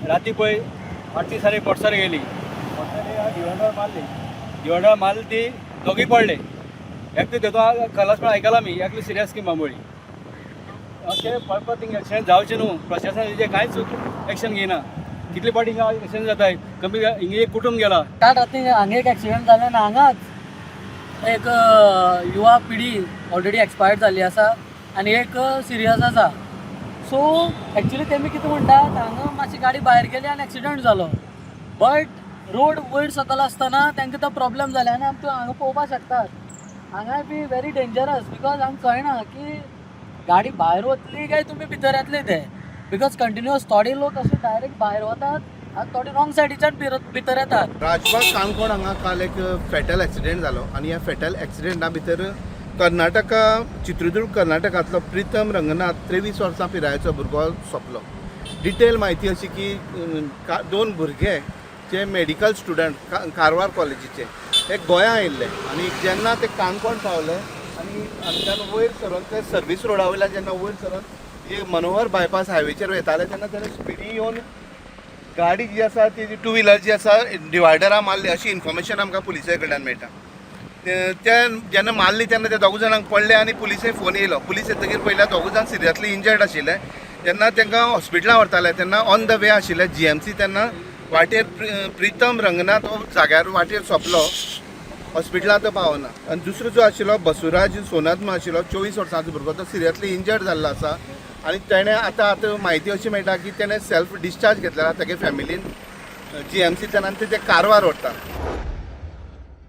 राती पळय फाटी सारी मोटरसायकल गेली, मोटरसायकल दिवंडा मारली ती दोगी पडले. एकटे तेतून खलास पण आयकला मी, एकले सिरियस की मांबोळी. अशें पळपत थिंगा एक्सिडेंट जावचें न्हू, प्रशासन हेजेर कांयच एक्शन घेयना. कितले फावटी हिंगा एक्सिडेंट जाताय, कमी हिंगा एक कुटुंब गेला. काल रात्री हांगा एक एक्सिडेंट जालें आनी हांगाच एक युवा पिढी ऑलरेडी एक्सपायर्ड जाल्ली आसा आनी एक सिरियस आसा. सो एक्चुली तेमी कितें म्हणटात, हांगा मातशी गाडी भायर गेली आनी एक्सिडेंट जालो, बट रोड वयर सकयल आसतना तांकां तो प्रॉब्लेम जाले आनी आमी हांगा पळोवपाक शकतात. हांगा बी व्हेरी डेंजरस, बिकॉज हांगा कळना की गाडी भायर वतली काय तुमी भितर येतले ते, बिकॉज कंटिन्युअस थोडे लोक अशे डायरेक्ट भायर वतात आनी थोडे रॉंग सायडीच्यान भितर येतात. राजबाग काणकोण हांगा काल एक फॅटल एक्सिडेंट जालो आनी ह्या फॅटल एक्सिडेंटा भितर कर्नाटका चित्रदुर्ग कर्नाटकांतलो प्रितम रंगनाथ 23 वर्सां पिरायेचो भुरगो सोंपलो. डिटेल म्हायती अशी की दोन भुरगे जे मेडिकल स्टुडंट कारवार कॉलेजीचे ते गोंया आयिल्ले आनी जेन्ना ते काणकोण पावले आनी हांगाच्यान वयर सरून ते सर्वीस रोडा वयल्यान जेन्ना वयर सरून जे मनोहर बायपास हायवेचेर वयताले तेन्ना तेणे स्पिडी येवन गाडी जी आसा ती टू व्हिलर जी आसा डिवायडरा मारली अशी इन्फॉर्मेशन आमकां पुलिसे कडल्यान मेळटा. ते जेन्ना मारली तेन्ना ते दोगूय जाणांक पडले आनी पुलिसे फोन येयलो. पुलीस येतकीर पयल्या दोगूय जाण सिरियसली इंजर्ड आशिल्ले. जेन्ना तांकां हॉस्पिटलां व्हरताले तेन्ना ऑन द वे आशिल्ले GMC, तेन्ना वाटेर प्रितम रंगनाथ हो जाग्यार वाटेर सोंपलो, हॉस्पिटलांत तो पावना. आनी दुसरो जो आशिल्लो बसुराज सोनात्मा आशिल्लो 24 वर्सांचो भुरगो, तो सिरियसली इंजर्ड जाल्लो आसा आनी तेणें आतां म्हायती अशी मेळटा की तेणें सेल्फ डिस्चार्ज घेतलेला तेगे फॅमिलीन GMCंतल्यान आनी ते कारवार व्हरता.